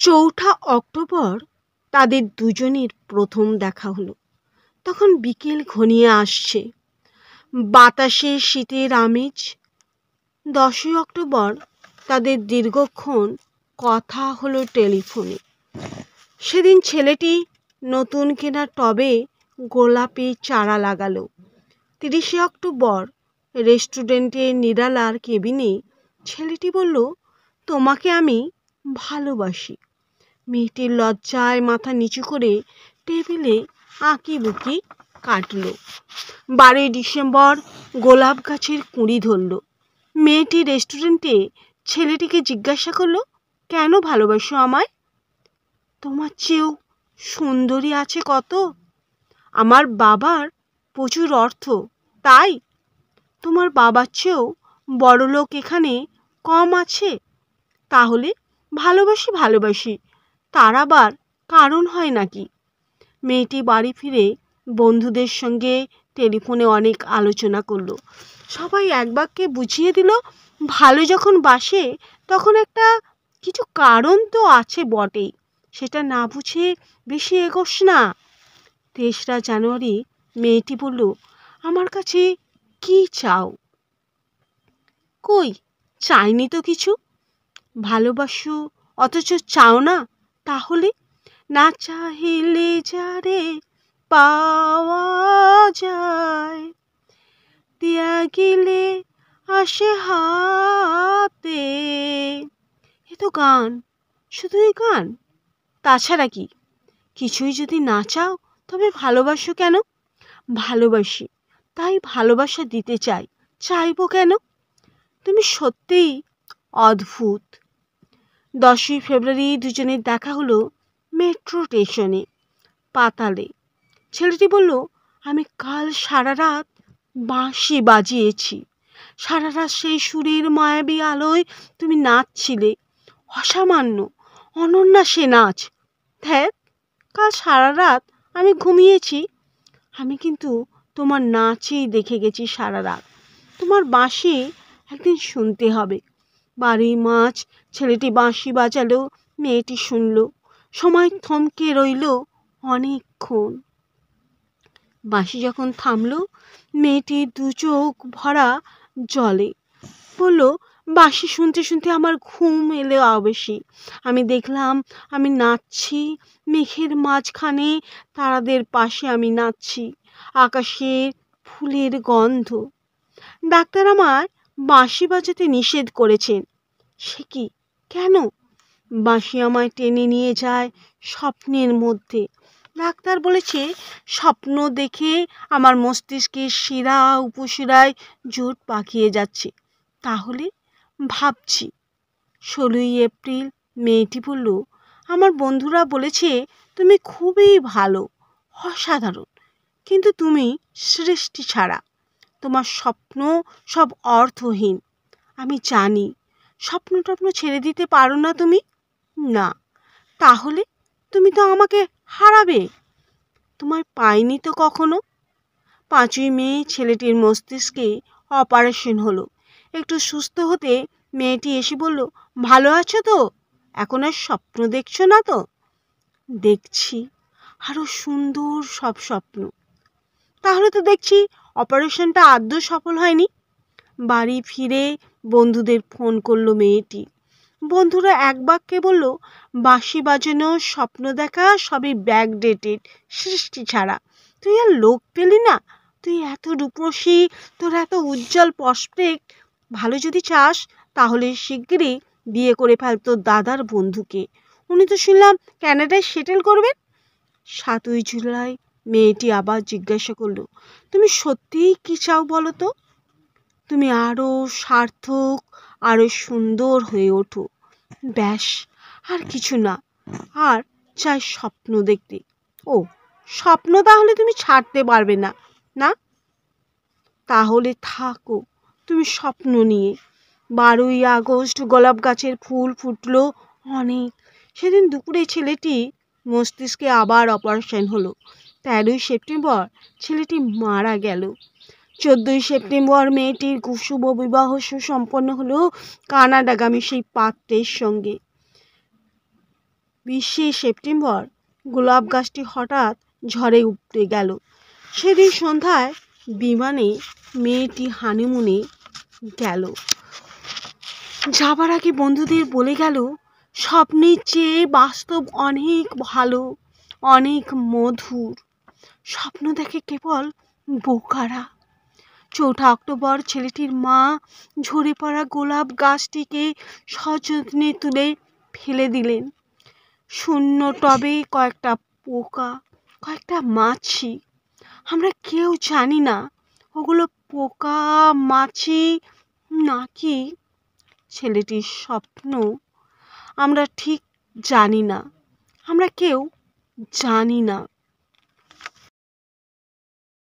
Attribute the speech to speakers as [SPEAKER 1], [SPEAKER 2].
[SPEAKER 1] চৌঠা অক্টোবর তাদের দুজনের প্রথম দেখা হলো। তখন বিকেল ঘনিয়ে আসছে, বাতাসে শীতের আমেজ। 10ই অক্টোবর তাদের দীর্ঘক্ষণ কথা হলো টেলিফোনে। সেদিন ছেলেটি নতুন কেনা টবে গোলাপি চারা লাগালো। 30শে অক্টোবর রেস্টুরেন্টের নিরালার কেবিনে ছেলেটি বলল, তোমাকে আমি ভালোবাসি। মেয়েটির লজ্জায় মাথা নিচু করে টেবিলে আঁকিবুকি কাটল। 12ই ডিসেম্বর গোলাপ গাছের কুঁড়ি ধরল। মেয়েটি রেস্টুরেন্টে ছেলেটিকে জিজ্ঞাসা করলো, কেন ভালোবাসো আমায়? তোমার চেয়েও সুন্দরী আছে কত। আমার বাবার প্রচুর অর্থ, তাই। তোমার বাবার চেয়েও বড়লোক এখানে কম আছে। তাহলে ভালোবাসি ভালোবাসি, তার আবার কারণ হয় নাকি? মেয়েটি বাড়ি ফিরে বন্ধুদের সঙ্গে টেলিফোনে অনেক আলোচনা করলো। সবাই এক বাক্যে বুঝিয়ে দিল, ভালো যখন বাসে তখন একটা কিছু কারণ তো আছে বটেই, সেটা না বুঝে বেশি এগোস না। 23 জানুয়ারি মেয়েটি বলল, আমার কাছে কি চাও? কই, চাইনি তো কিছু। ভালোবাসো অথচ চাও না? তাহলে না চাহিলে যারে পাওয়া যায়, দিয়া গেলে আসে হাতে। এ তো গান, শুধুই গান, তাছাড়া কি? কিছুই যদি না চাও তবে ভালোবাসো কেন? ভালোবাসি, তাই ভালোবাসা দিতে চাই, চাইবো কেন? তুমি সত্যিই অদ্ভুত। 10ই ফেব্রুয়ারি দুজনের দেখা হলো মেট্রো স্টেশনে, পাতালে। ছেলেটি বলল, আমি কাল সারা রাত বাঁশি বাজিয়েছি। সারা রাত সেই সুরের মায়াবী আলোয় তুমি নাচছিলে, অসামান্য অনন্যা সে নাচ। ধ্যাত, কাল সারা রাত আমি ঘুমিয়েছি, আমি কিন্তু তোমার নাচই দেখে গেছি সারা রাত। তোমার বাঁশি একদিন শুনতে হবে। 12ই মার্চ ছেলেটি বাঁশি বাজালো, মেয়েটি শুনল। সময় থমকে রইল অনেকক্ষণ। বাঁশি যখন থামলো, মেয়েটি দু চোখ ভরা জলে বলল, বাঁশি শুনতে শুনতে আমার ঘুম এলো বেশি। আমি দেখলাম আমি নাচছি মেঘের মাঝখানে, তারাদের পাশে আমি নাচছি, আকাশের ফুলের গন্ধ। ডাক্তার আমার বাঁশি বাজাতে নিষেধ করেছেন। সে কি, কেন? বাঁশি আমায় টেনে নিয়ে যায় স্বপ্নের মধ্যে। ডাক্তার বলেছে, স্বপ্ন দেখে আমার মস্তিষ্কের শিরা উপশিরায় জোট পাকিয়ে যাচ্ছে। তাহলে ভাবছি। 16ই এপ্রিল মেয়েটি বলল, আমার বন্ধুরা বলেছে তুমি খুবই ভালো, অসাধারণ, কিন্তু তুমি সৃষ্টি ছাড়া। তোমার স্বপ্ন সব অর্থহীন। আমি জানি। স্বপ্ন টপ্ন ছেড়ে দিতে পারো না তুমি। না, তাহলে তুমি তো আমাকে হারাবে। তোমায় পাইনি তো কখনো। 5ই মে ছেলেটির মস্তিষ্কে অপারেশন হলো। একটু সুস্থ হতে মেয়েটি এসে বলল, ভালো আছো তো? এখন আর স্বপ্ন দেখছো না তো? দেখছি, আরো সুন্দর সব স্বপ্ন। তাহলে তো দেখছি অপারেশনটা আদৌ সফল হয়নি। বাড়ি ফিরে বন্ধুদের ফোন করলো মেয়েটি। বন্ধুরা এক বাক্যে বলল, বাঁশি বাজানো, স্বপ্ন দেখা সবই ব্যাকডেটেড, সৃষ্টি ছাড়া। তুই আর লোক পেলি না? তুই এত রূপসী, তোর এত উজ্জ্বল প্রসপেক্ট। ভালো যদি চাস তাহলে শিগগিরই বিয়ে করে ফেল তোর দাদার বন্ধুকে। উনি তো শুনলাম ক্যানাডায় সেটেল করবেন। 7ই জুলাই মেয়েটি আবার জিজ্ঞাসা করলো, তুমি সত্যিই কি চাও বলো তো? তুমি আরও সার্থক, আরও সুন্দর হয়ে ওঠো, ব্যাস, আর কিছু না। আর চাই স্বপ্ন দেখতে। ও, স্বপ্ন তাহলে তুমি ছাড়তে পারবে না, না? তাহলে থাকো তুমি স্বপ্ন নিয়ে। 12ই আগস্ট গোলাপ গাছের ফুল ফুটলো অনেক। সেদিন দুপুরে ছেলেটি মস্তিষ্কে আবার অপারেশন হলো। 13ই সেপ্টেম্বর ছেলেটি মারা গেল। 14ই সেপ্টেম্বর মেয়েটির শুভ বিবাহ সুসম্পন্ন হলো কানাডাগামী সেই পাত্রের সঙ্গে। 20 সেপ্টেম্বর গোলাপ গাছটি হঠাৎ ঝড়ে উপড়ে গেল। সেদিন সন্ধ্যায় বিমানে মেয়েটি হানিমুনে গেল। যাবার আগে বন্ধুদের বলে গেল, স্বপ্নের চেয়ে বাস্তব অনেক ভালো, অনেক মধুর। স্বপ্ন দেখে কেবল বোকারা। 4 অক্টোবর ছেলেটির মা ঝরে পড়া গোলাপ গাছটিকে সযত্নে তুলে ফেলে দিলেন। শূন্য টবে কয়েকটা পোকা, কয়েকটা মাছি। আমরা কেউ জানি না ওগুলো পোকা, মাছি নাকি ছেলেটির স্বপ্ন। আমরা ঠিক জানি না, আমরা কেউ জানি না।